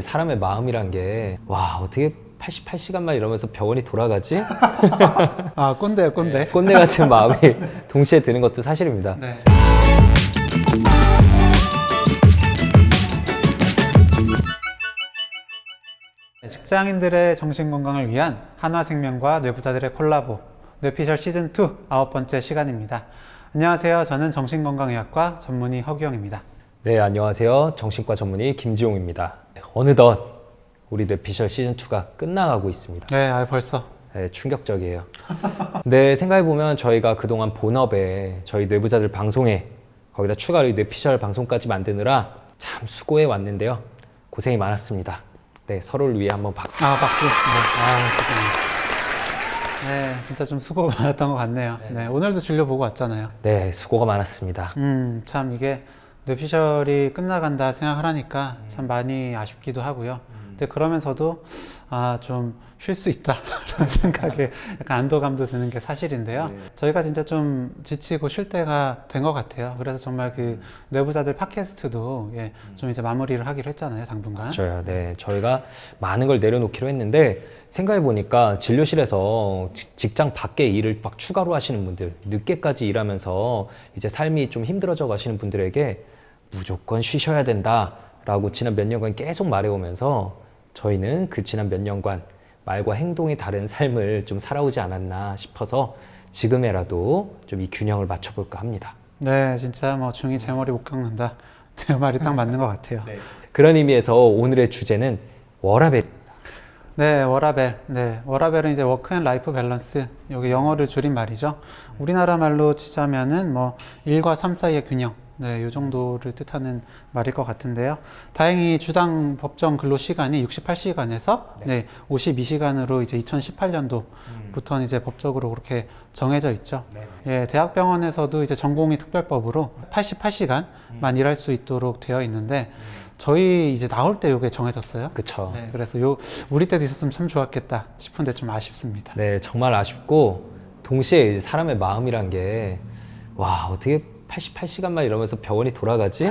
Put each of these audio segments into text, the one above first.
사람의 마음이란 게, 와, 어떻게 88시간만 이러면서 병원이 돌아가지? 아, 꼰대요, 꼰대. 꼰대 같은 마음이 동시에 드는 것도 사실입니다. 네. 직장인들의 정신건강을 위한 한화생명과 뇌부자들의 콜라보 뇌피셜 시즌2 9번째 시간입니다. 안녕하세요. 저는 정신건강의학과 전문의 허규영입니다. 네, 안녕하세요. 정신과 전문의 김지용입니다. 어느덧 우리 뇌피셜 시즌2가 끝나가고 있습니다. 네, 벌써. 네, 충격적이에요. 근데 생각해보면 저희가 그동안 본업에 저희 뇌부자들 방송에 거기다 추가로 이 뇌피셜 방송까지 만드느라 참 수고해 왔는데요. 고생이 많았습니다. 네, 서로를 위해 한번 박수. 박수. 네, 진짜 좀 수고 많았던 것 같네요. 네, 오늘도 진료 보고 왔잖아요. 네, 수고가 많았습니다. 참 이게 뇌피셜이 끝나간다 생각을 하니까 참 많이 아쉽기도 하고요. 근데 그러면서도 좀 쉴 수 있다라는 생각에 약간 안도감도 드는 게 사실인데요. 네. 저희가 진짜 좀 지치고 쉴 때가 된 것 같아요. 그래서 정말 그 뇌부자들 팟캐스트도 좀 이제 마무리를 하기로 했잖아요, 당분간. 맞아요. 네, 저희가 많은 걸 내려놓기로 했는데 생각해보니까 진료실에서 직장 밖에 일을 막 추가로 하시는 분들, 늦게까지 일하면서 이제 삶이 좀 힘들어져 가시는 분들에게 무조건 쉬셔야 된다라고 지난 몇 년간 계속 말해오면서 저희는 그 지난 몇 년간 말과 행동이 다른 삶을 좀 살아오지 않았나 싶어서 지금에라도 좀 이 균형을 맞춰볼까 합니다. 네, 진짜 뭐 중이 제 머리 못 깎는다. 내 말이 딱 맞는 것 같아요. 네. 그런 의미에서 오늘의 주제는 워라밸. 네, 워라밸. 네, 워라밸은 이제 워크 앤 라이프 밸런스. 여기 영어를 줄인 말이죠. 우리나라 말로 치자면은 뭐 일과 삶 사이의 균형. 네, 이 정도를 뜻하는 말일 것 같은데요. 다행히 주당 법정 근로 시간이 68시간에서 52시간으로 이제 2018년도부터는 이제 법적으로 그렇게 정해져 있죠. 예, 대학병원에서도 이제 전공의 특별법으로 88시간만 일할 수 있도록 되어 있는데 저희 이제 나올 때 이게 정해졌어요. 그쵸. 네, 그래서 우리 때도 있었으면 참 좋았겠다 싶은데 좀 아쉽습니다. 네, 정말 아쉽고 동시에 이제 사람의 마음이란 게, 와, 어떻게 88시간만 이러면서 병원이 돌아가지?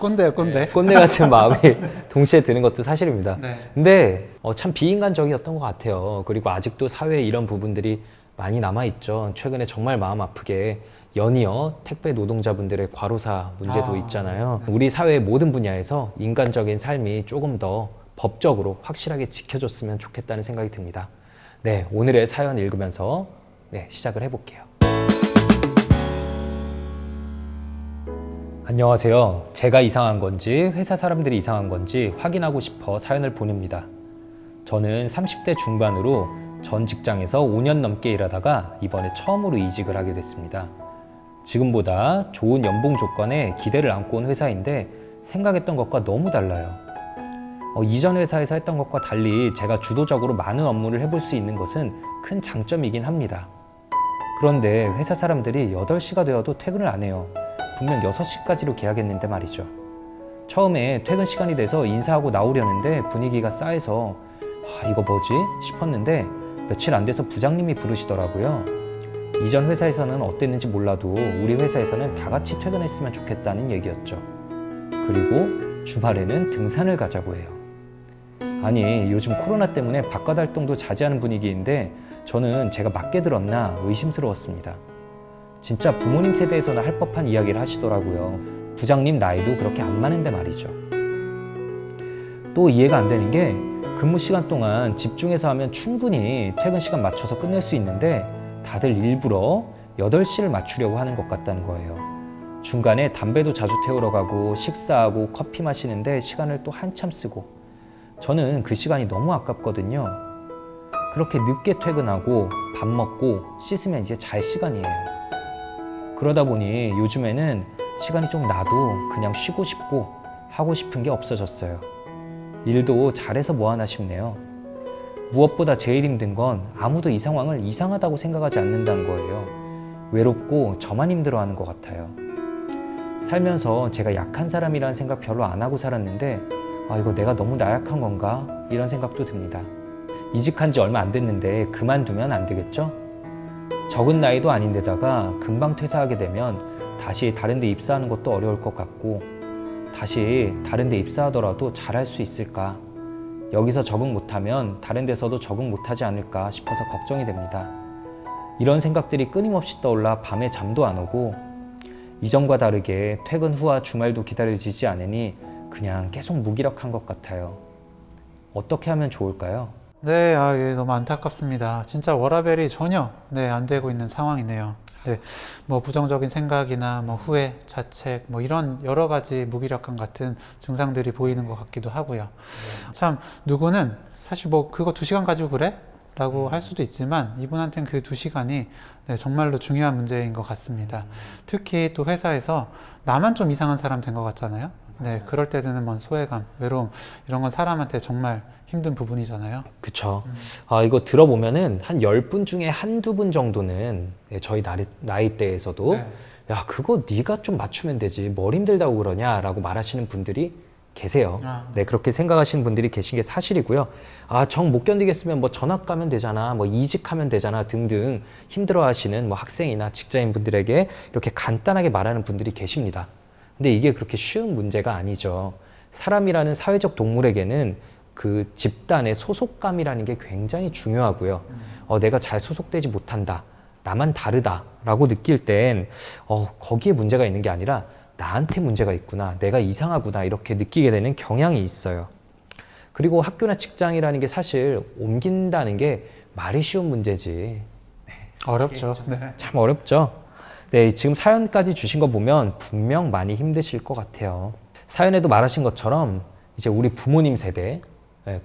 꼰대요, 꼰대. 네, 꼰대 같은 마음이 동시에 드는 것도 사실입니다. 네. 근데 참 비인간적이었던 것 같아요. 그리고 아직도 사회에 이런 부분들이 많이 남아있죠. 최근에 정말 마음 아프게 연이어 택배 노동자분들의 과로사 문제도 있잖아요. 네. 우리 사회의 모든 분야에서 인간적인 삶이 조금 더 법적으로 확실하게 지켜줬으면 좋겠다는 생각이 듭니다. 네, 오늘의 사연 읽으면서 시작을 해볼게요. 안녕하세요. 제가 이상한 건지 회사 사람들이 이상한 건지 확인하고 싶어 사연을 보냅니다. 저는 30대 중반으로 전 직장에서 5년 넘게 일하다가 이번에 처음으로 이직을 하게 됐습니다. 지금보다 좋은 연봉 조건에 기대를 안고 온 회사인데 생각했던 것과 너무 달라요. 이전 회사에서 했던 것과 달리 제가 주도적으로 많은 업무를 해볼 수 있는 것은 큰 장점이긴 합니다. 그런데 회사 사람들이 8시가 되어도 퇴근을 안 해요. 분명 6시까지로 계약했는데 말이죠. 처음에 퇴근 시간이 돼서 인사하고 나오려는데 분위기가 싸해서 이거 뭐지? 싶었는데 며칠 안 돼서 부장님이 부르시더라고요. 이전 회사에서는 어땠는지 몰라도 우리 회사에서는 다 같이 퇴근했으면 좋겠다는 얘기였죠. 그리고 주말에는 등산을 가자고 해요. 아니, 요즘 코로나 때문에 바깥 활동도 자제하는 분위기인데 저는 제가 맞게 들었나 의심스러웠습니다. 진짜 부모님 세대에서는 할 법한 이야기를 하시더라고요. 부장님 나이도 그렇게 안 많은데 말이죠. 또 이해가 안 되는 게 근무 시간 동안 집중해서 하면 충분히 퇴근 시간 맞춰서 끝낼 수 있는데 다들 일부러 8시를 맞추려고 하는 것 같다는 거예요. 중간에 담배도 자주 태우러 가고 식사하고 커피 마시는데 시간을 또 한참 쓰고 저는 그 시간이 너무 아깝거든요. 그렇게 늦게 퇴근하고 밥 먹고 씻으면 이제 잘 시간이에요. 그러다 보니 요즘에는 시간이 좀 나도 그냥 쉬고 싶고 하고 싶은 게 없어졌어요. 일도 잘해서 뭐하나 싶네요. 무엇보다 제일 힘든 건 아무도 이 상황을 이상하다고 생각하지 않는다는 거예요. 외롭고 저만 힘들어하는 것 같아요. 살면서 제가 약한 사람이라는 생각 별로 안 하고 살았는데 이거 내가 너무 나약한 건가? 이런 생각도 듭니다. 이직한 지 얼마 안 됐는데 그만두면 안 되겠죠? 적은 나이도 아닌데다가 금방 퇴사하게 되면 다시 다른 데 입사하는 것도 어려울 것 같고 다시 다른 데 입사하더라도 잘할 수 있을까? 여기서 적응 못하면 다른 데서도 적응 못하지 않을까 싶어서 걱정이 됩니다. 이런 생각들이 끊임없이 떠올라 밤에 잠도 안 오고 이전과 다르게 퇴근 후와 주말도 기다려지지 않으니 그냥 계속 무기력한 것 같아요. 어떻게 하면 좋을까요? 네, 예, 너무 안타깝습니다. 진짜 워라밸이 전혀 안 되고 있는 상황이네요. 네, 뭐 부정적인 생각이나 뭐 후회, 자책, 뭐 이런 여러 가지 무기력감 같은 증상들이 보이는 것 같기도 하고요. 참 누구는 사실 뭐 그거 2시간 가지고 그래? 라고 할 수도 있지만 이분한테는 그 2시간이 정말로 중요한 문제인 것 같습니다. 특히 또 회사에서 나만 좀 이상한 사람 된 것 같잖아요. 네, 그럴 때 드는 뭔 소외감, 외로움 이런 건 사람한테 정말 힘든 부분이잖아요. 그쵸. 이거 들어보면은 한 10분 중에 한두 분 정도는 저희 나이대에서도 네. 야, 그거 네가 좀 맞추면 되지. 뭘 힘들다고 그러냐라고 말하시는 분들이 계세요. 네, 그렇게 생각하시는 분들이 계신 게 사실이고요. 정 못 견디겠으면 뭐 전학 가면 되잖아, 뭐 이직하면 되잖아 등등 힘들어 하시는 뭐 학생이나 직장인 분들에게 이렇게 간단하게 말하는 분들이 계십니다. 근데 이게 그렇게 쉬운 문제가 아니죠. 사람이라는 사회적 동물에게는 그 집단의 소속감이라는 게 굉장히 중요하고요. 내가 잘 소속되지 못한다, 나만 다르다라고 느낄 땐 거기에 문제가 있는 게 아니라 나한테 문제가 있구나, 내가 이상하구나 이렇게 느끼게 되는 경향이 있어요. 그리고 학교나 직장이라는 게 사실 옮긴다는 게 말이 쉬운 문제지. 어렵죠. 네. 참 어렵죠. 네, 지금 사연까지 주신 거 보면 분명 많이 힘드실 것 같아요. 사연에도 말하신 것처럼 이제 우리 부모님 세대,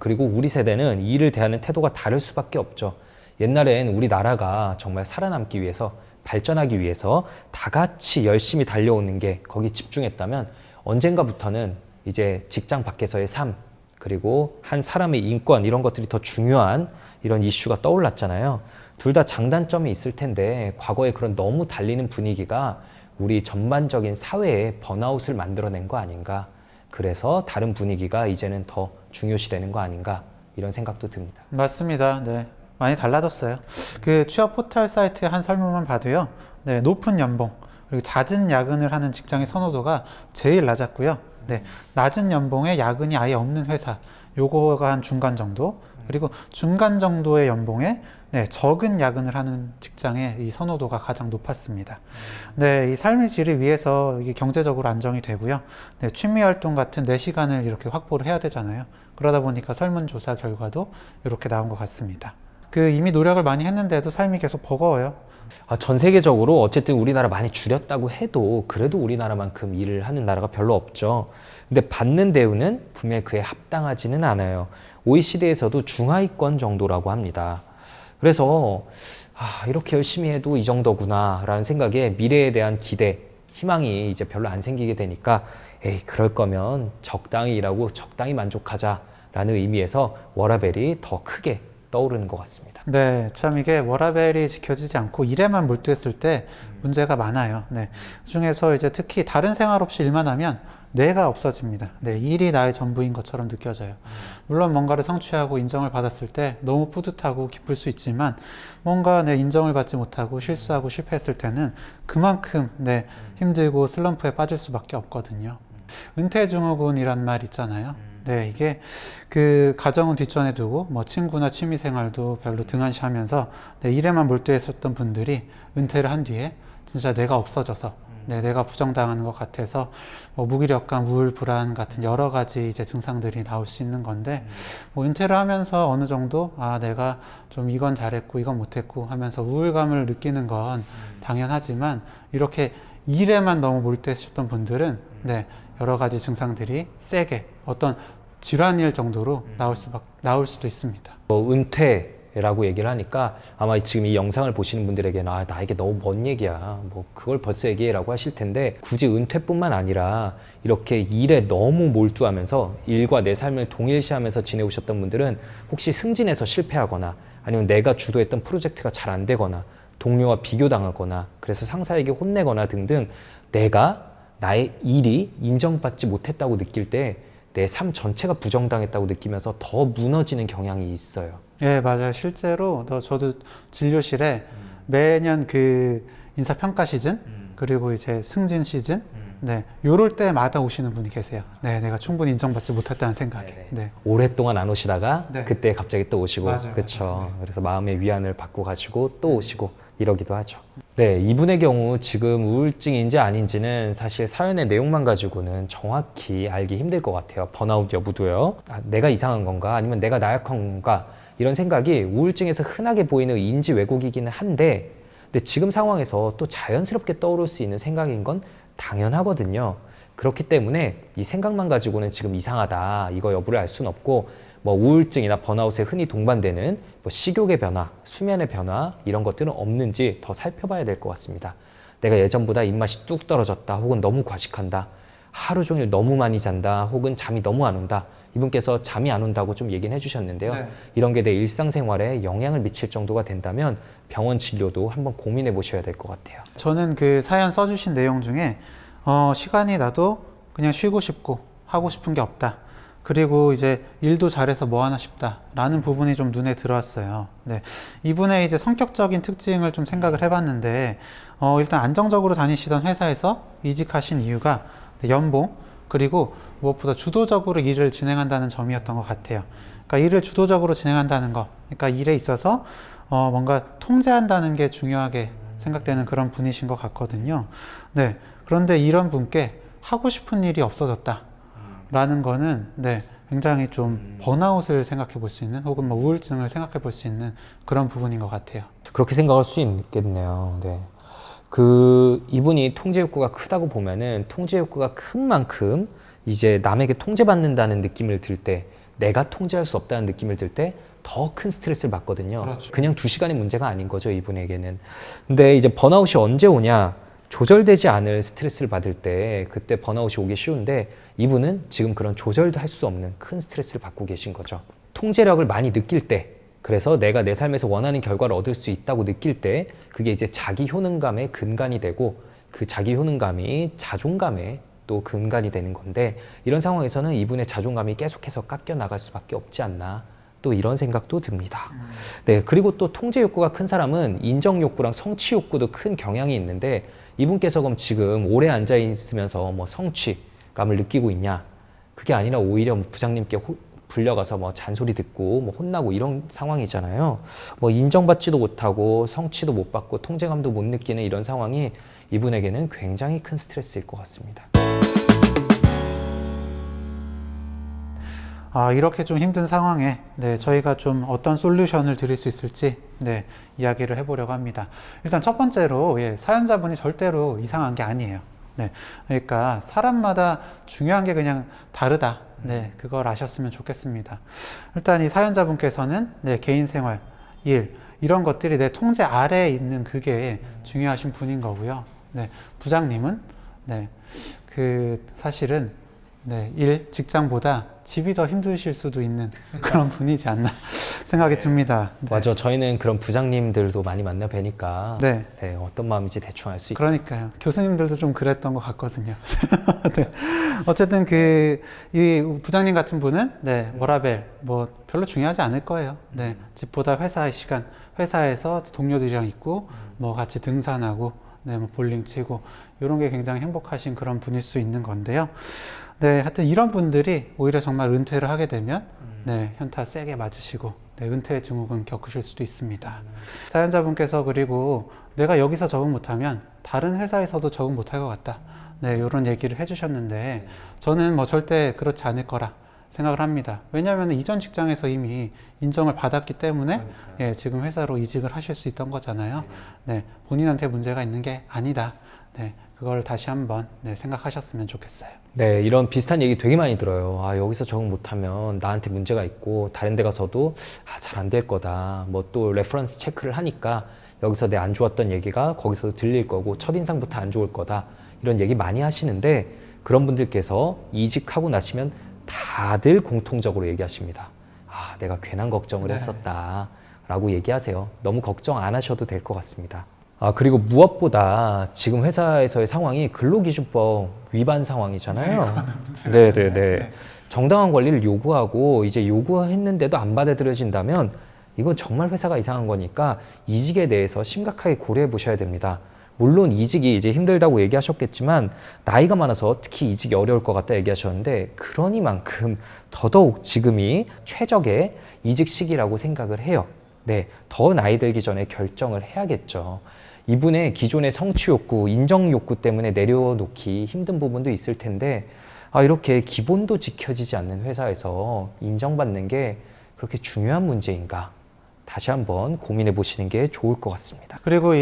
그리고 우리 세대는 이 일을 대하는 태도가 다를 수밖에 없죠. 옛날엔 우리나라가 정말 살아남기 위해서, 발전하기 위해서 다 같이 열심히 달려오는 게 거기 집중했다면 언젠가부터는 이제 직장 밖에서의 삶, 그리고 한 사람의 인권 이런 것들이 더 중요한 이런 이슈가 떠올랐잖아요. 둘 다 장단점이 있을 텐데 과거에 그런 너무 달리는 분위기가 우리 전반적인 사회에 번아웃을 만들어낸 거 아닌가. 그래서 다른 분위기가 이제는 더 중요시되는 거 아닌가 이런 생각도 듭니다. 맞습니다. 네. 많이 달라졌어요. 그 취업 포털 사이트의 한 설문만 봐도요. 네, 높은 연봉, 그리고 잦은 야근을 하는 직장의 선호도가 제일 낮았고요. 네, 낮은 연봉에 야근이 아예 없는 회사, 요거가 한 중간 정도, 그리고 중간 정도의 연봉에 적은 야근을 하는 직장의 이 선호도가 가장 높았습니다. 네, 이 삶의 질을 위해서 이게 경제적으로 안정이 되고요. 네, 취미 활동 같은 내 시간을 이렇게 확보를 해야 되잖아요. 그러다 보니까 설문조사 결과도 이렇게 나온 것 같습니다. 그 이미 노력을 많이 했는데도 삶이 계속 버거워요. 전 세계적으로 어쨌든 우리나라 많이 줄였다고 해도 그래도 우리나라만큼 일을 하는 나라가 별로 없죠. 근데 받는 대우는 분명히 그에 합당하지는 않아요. OECD에서도 중하위권 정도라고 합니다. 그래서 이렇게 열심히 해도 이 정도구나 라는 생각에 미래에 대한 기대, 희망이 이제 별로 안 생기게 되니까 그럴 거면 적당히 일하고 적당히 만족하자라는 의미에서 워라밸이 더 크게 떠오르는 것 같습니다. 네, 참 이게 워라밸이 지켜지지 않고 일에만 몰두했을 때 문제가 많아요. 네, 그중에서 이제 특히 다른 생활 없이 일만 하면 내가 없어집니다. 네, 일이 나의 전부인 것처럼 느껴져요. 물론 뭔가를 성취하고 인정을 받았을 때 너무 뿌듯하고 기쁠 수 있지만 뭔가 인정을 받지 못하고 실수하고 실패했을 때는 그만큼 힘들고 슬럼프에 빠질 수밖에 없거든요. 은퇴증후군이란 말 있잖아요. 네, 이게 그 가정은 뒷전에 두고 뭐 친구나 취미 생활도 별로 등한시하면서 일에만 몰두했었던 분들이 은퇴를 한 뒤에 진짜 내가 없어져서 내가 부정당하는 것 같아서 뭐 무기력감, 우울, 불안 같은 여러 가지 이제 증상들이 나올 수 있는 건데 뭐 은퇴를 하면서 어느 정도 내가 좀 이건 잘했고 이건 못했고 하면서 우울감을 느끼는 건 당연하지만 이렇게 일에만 너무 몰두했었던 분들은 여러 가지 증상들이 세게 어떤 질환일 정도로 나올 수도 있습니다. 은퇴라고 얘기를 하니까 아마 지금 이 영상을 보시는 분들에게는 나에게 너무 먼 얘기야, 뭐 그걸 벌써 얘기해라고 하실 텐데 굳이 은퇴뿐만 아니라 이렇게 일에 너무 몰두하면서 일과 내 삶을 동일시하면서 지내오셨던 분들은 혹시 승진해서 실패하거나 아니면 내가 주도했던 프로젝트가 잘 안 되거나 동료와 비교당하거나 그래서 상사에게 혼내거나 등등 나의 일이 인정받지 못했다고 느낄 때 내 삶 전체가 부정당했다고 느끼면서 더 무너지는 경향이 있어요. 예, 맞아요. 실제로 저도 진료실에 매년 그 인사평가 시즌 그리고 이제 승진 시즌 네, 요럴 때마다 오시는 분이 계세요. 네, 내가 충분히 인정받지 못했다는 생각에. 네네. 네. 오랫동안 안 오시다가 네. 그때 갑자기 또 오시고 맞아요, 그렇죠. 맞아요. 그래서 마음의 위안을 받고 가시고 또 오시고 이러기도 하죠. 네, 이분의 경우 지금 우울증인지 아닌지는 사실 사연의 내용만 가지고는 정확히 알기 힘들 것 같아요. 번아웃 여부도요. 아, 내가 이상한 건가 아니면 내가 나약한 건가 이런 생각이 우울증에서 흔하게 보이는 인지 왜곡이기는 한데 근데 지금 상황에서 또 자연스럽게 떠오를 수 있는 생각인 건 당연하거든요. 그렇기 때문에 이 생각만 가지고는 지금 이상하다 이거 여부를 알 수는 없고 뭐 우울증이나 번아웃에 흔히 동반되는 뭐 식욕의 변화, 수면의 변화 이런 것들은 없는지 더 살펴봐야 될 것 같습니다. 내가 예전보다 입맛이 뚝 떨어졌다 혹은 너무 과식한다 하루 종일 너무 많이 잔다 혹은 잠이 너무 안 온다 이분께서 잠이 안 온다고 좀 얘기는 해주셨는데요. 네. 이런 게 내 일상생활에 영향을 미칠 정도가 된다면 병원 진료도 한번 고민해 보셔야 될 것 같아요. 저는 그 사연 써주신 내용 중에 시간이 나도 그냥 쉬고 싶고 하고 싶은 게 없다. 그리고 이제 일도 잘해서 뭐 하나 싶다 라는 부분이 좀 눈에 들어왔어요. 네. 이분의 이제 성격적인 특징을 좀 생각을 해봤는데 일단 안정적으로 다니시던 회사에서 이직하신 이유가 연봉 그리고 무엇보다 주도적으로 일을 진행한다는 점이었던 것 같아요. 그러니까 일을 주도적으로 진행한다는 거, 그러니까 일에 있어서 뭔가 통제한다는 게 중요하게 생각되는 그런 분이신 것 같거든요. 네. 그런데 이런 분께 하고 싶은 일이 없어졌다. 라는 거는, 네. 굉장히 좀 번아웃을 생각해 볼 수 있는 혹은 뭐 우울증을 생각해 볼 수 있는 그런 부분인 것 같아요. 그렇게 생각할 수 있겠네요. 네. 이분이 통제 욕구가 크다고 보면은 통제 욕구가 큰 만큼 이제 남에게 통제받는다는 느낌을 들 때, 내가 통제할 수 없다는 느낌을 들 때 더 큰 스트레스를 받거든요. 그렇죠. 그냥 2시간의 문제가 아닌 거죠, 이분에게는. 근데 이제 번아웃이 언제 오냐? 조절되지 않을 스트레스를 받을 때 그때 번아웃이 오기 쉬운데 이분은 지금 그런 조절도 할 수 없는 큰 스트레스를 받고 계신 거죠. 통제력을 많이 느낄 때 그래서 내가 내 삶에서 원하는 결과를 얻을 수 있다고 느낄 때 그게 이제 자기 효능감의 근간이 되고 그 자기 효능감이 자존감의 또 근간이 되는 건데 이런 상황에서는 이분의 자존감이 계속해서 깎여 나갈 수밖에 없지 않나 또 이런 생각도 듭니다. 네, 그리고 또 통제 욕구가 큰 사람은 인정 욕구랑 성취 욕구도 큰 경향이 있는데 이분께서 그럼 지금 오래 앉아 있으면서 뭐 성취감을 느끼고 있냐? 그게 아니라 오히려 부장님께 불려가서 뭐 잔소리 듣고 뭐 혼나고 이런 상황이잖아요. 뭐 인정받지도 못하고 성취도 못 받고 통제감도 못 느끼는 이런 상황이 이분에게는 굉장히 큰 스트레스일 것 같습니다. 이렇게 좀 힘든 상황에 네, 저희가 좀 어떤 솔루션을 드릴 수 있을지 네, 이야기를 해보려고 합니다. 일단 첫 번째로 사연자분이 절대로 이상한 게 아니에요. 네, 그러니까 사람마다 중요한 게 그냥 다르다. 네, 그걸 아셨으면 좋겠습니다. 일단 이 사연자분께서는 네, 개인 생활, 일 이런 것들이 내 통제 아래에 있는 그게 중요하신 분인 거고요. 네, 부장님은 네, 사실은 네, 직장보다 집이 더 힘드실 수도 있는 그런 분이지 않나 생각이 듭니다. 네. 맞아, 저희는 그런 부장님들도 많이 만나 뵈니까 네. 네, 어떤 마음인지 대충 알 수 있죠. 그러니까요. 교수님들도 좀 그랬던 것 같거든요. 네. 어쨌든 이 부장님 같은 분은 네, 워라밸 뭐 별로 중요하지 않을 거예요. 네, 집보다 회사의 시간, 회사에서 동료들이랑 있고 뭐 같이 등산하고 네, 뭐 볼링 치고 이런 게 굉장히 행복하신 그런 분일 수 있는 건데요. 네, 하여튼 이런 분들이 오히려 정말 은퇴를 하게 되면 네, 현타 세게 맞으시고 네, 은퇴 증후군 겪으실 수도 있습니다. 사연자분께서 그리고 내가 여기서 적응 못하면 다른 회사에서도 적응 못할 것 같다. 네, 이런 얘기를 해주셨는데 저는 뭐 절대 그렇지 않을 거라 생각을 합니다. 왜냐하면 이전 직장에서 이미 인정을 받았기 때문에 예, 지금 회사로 이직을 하실 수 있던 거잖아요. 네, 본인한테 문제가 있는 게 아니다. 네, 그걸 다시 한번 네, 생각하셨으면 좋겠어요. 네, 이런 비슷한 얘기 되게 많이 들어요. 여기서 적응 못하면 나한테 문제가 있고 다른 데 가서도 잘 안 될 거다. 뭐 또 레퍼런스 체크를 하니까 여기서 내 안 좋았던 얘기가 거기서 들릴 거고 첫인상부터 안 좋을 거다. 이런 얘기 많이 하시는데 그런 분들께서 이직하고 나시면 다들 공통적으로 얘기하십니다. 내가 괜한 걱정을 했었다. 라고 얘기하세요. 너무 걱정 안 하셔도 될 것 같습니다. 그리고 무엇보다 지금 회사에서의 상황이 근로기준법 위반 상황이잖아요. 네네네. 정당한 권리를 요구하고 이제 요구했는데도 안 받아들여진다면 이건 정말 회사가 이상한 거니까 이직에 대해서 심각하게 고려해 보셔야 됩니다. 물론 이직이 이제 힘들다고 얘기하셨겠지만 나이가 많아서 특히 이직이 어려울 것 같다 얘기하셨는데 그러니만큼 더더욱 지금이 최적의 이직 시기라고 생각을 해요. 네, 더 나이 들기 전에 결정을 해야겠죠. 이분의 기존의 성취 욕구, 인정 욕구 때문에 내려놓기 힘든 부분도 있을 텐데 이렇게 기본도 지켜지지 않는 회사에서 인정받는 게 그렇게 중요한 문제인가? 다시 한번 고민해 보시는 게 좋을 것 같습니다. 그리고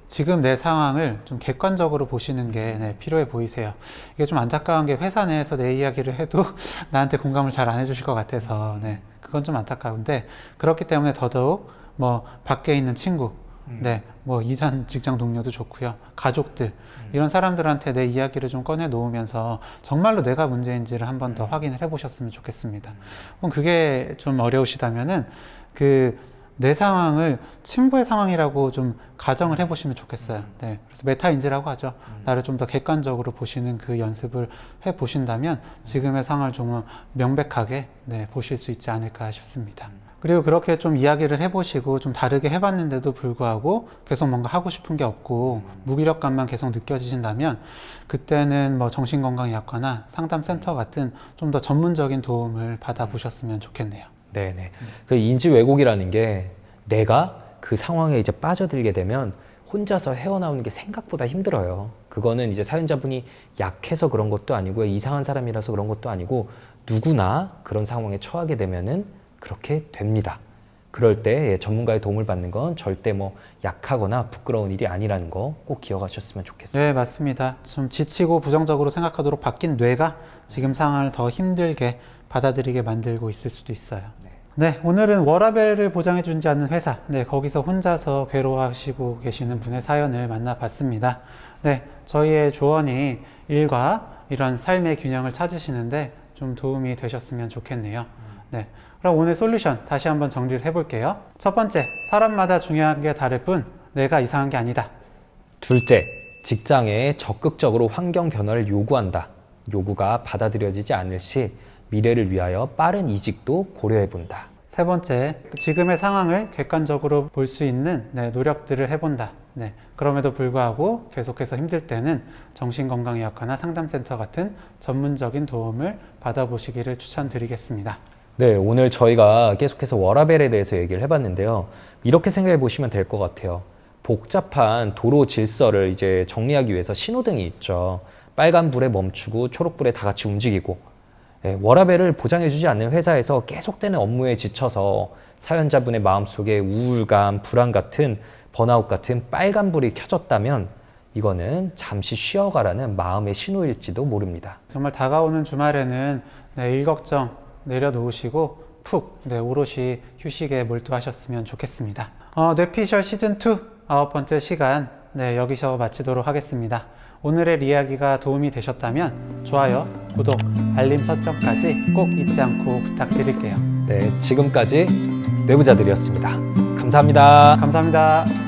지금 내 상황을 좀 객관적으로 보시는 게 필요해 보이세요. 이게 좀 안타까운 게 회사 내에서 내 이야기를 해도 나한테 공감을 잘 안 해주실 것 같아서 그건 좀 안타까운데 그렇기 때문에 더더욱 뭐 밖에 있는 친구 뭐 이전 직장 동료도 좋고요. 가족들 이런 사람들한테 내 이야기를 좀 꺼내 놓으면서 정말로 내가 문제인지를 한 번 더 확인을 해 보셨으면 좋겠습니다. 그럼 그게 좀 어려우시다면은 내 상황을 친구의 상황이라고 좀 가정을 해보시면 좋겠어요. 그래서 메타인지라고 하죠. 나를 좀 더 객관적으로 보시는 그 연습을 해보신다면 지금의 상황을 좀 명백하게 보실 수 있지 않을까 싶습니다. 그리고 그렇게 좀 이야기를 해보시고 좀 다르게 해봤는데도 불구하고 계속 뭔가 하고 싶은 게 없고 무기력감만 계속 느껴지신다면 그때는 뭐 정신건강의학과나 상담센터 같은 좀 더 전문적인 도움을 받아보셨으면 좋겠네요. 네네. 그 인지 왜곡이라는 게 내가 그 상황에 이제 빠져들게 되면 혼자서 헤어나오는 게 생각보다 힘들어요. 그거는 이제 사연자분이 약해서 그런 것도 아니고요. 이상한 사람이라서 그런 것도 아니고 누구나 그런 상황에 처하게 되면은 그렇게 됩니다. 그럴 때 전문가의 도움을 받는 건 절대 뭐 약하거나 부끄러운 일이 아니라는 거 꼭 기억하셨으면 좋겠습니다. 네, 맞습니다. 좀 지치고 부정적으로 생각하도록 바뀐 뇌가 지금 상황을 더 힘들게 받아들이게 만들고 있을 수도 있어요. 네, 오늘은 워라밸을 보장해주지 않는 회사, 거기서 혼자서 괴로워하시고 계시는 분의 사연을 만나봤습니다. 저희의 조언이 일과 이런 삶의 균형을 찾으시는데 좀 도움이 되셨으면 좋겠네요. 그럼 오늘 솔루션 다시 한번 정리를 해볼게요. 첫 번째, 사람마다 중요한 게 다를 뿐 내가 이상한 게 아니다. 둘째, 직장에 적극적으로 환경 변화를 요구한다. 요구가 받아들여지지 않을 시 미래를 위하여 빠른 이직도 고려해 본다. 세 번째, 지금의 상황을 객관적으로 볼 수 있는 노력들을 해본다. 그럼에도 불구하고 계속해서 힘들 때는 정신건강의학과나 상담센터 같은 전문적인 도움을 받아보시기를 추천드리겠습니다. 네, 오늘 저희가 계속해서 워라밸에 대해서 얘기를 해봤는데요. 이렇게 생각해 보시면 될 것 같아요. 복잡한 도로 질서를 이제 정리하기 위해서 신호등이 있죠. 빨간불에 멈추고 초록불에 다 같이 움직이고 워라밸을 보장해주지 않는 회사에서 계속되는 업무에 지쳐서 사연자분의 마음속에 우울감, 불안 같은 번아웃 같은 빨간불이 켜졌다면 이거는 잠시 쉬어가라는 마음의 신호일지도 모릅니다. 정말 다가오는 주말에는 일 걱정 내려놓으시고 푹 오롯이 휴식에 몰두하셨으면 좋겠습니다. 뇌피셜 시즌2 9번째 시간 여기서 마치도록 하겠습니다. 오늘의 이야기가 도움이 되셨다면 좋아요, 구독, 알림 설정까지 꼭 잊지 않고 부탁드릴게요. 네, 지금까지 뇌부자들이었습니다. 감사합니다. 감사합니다.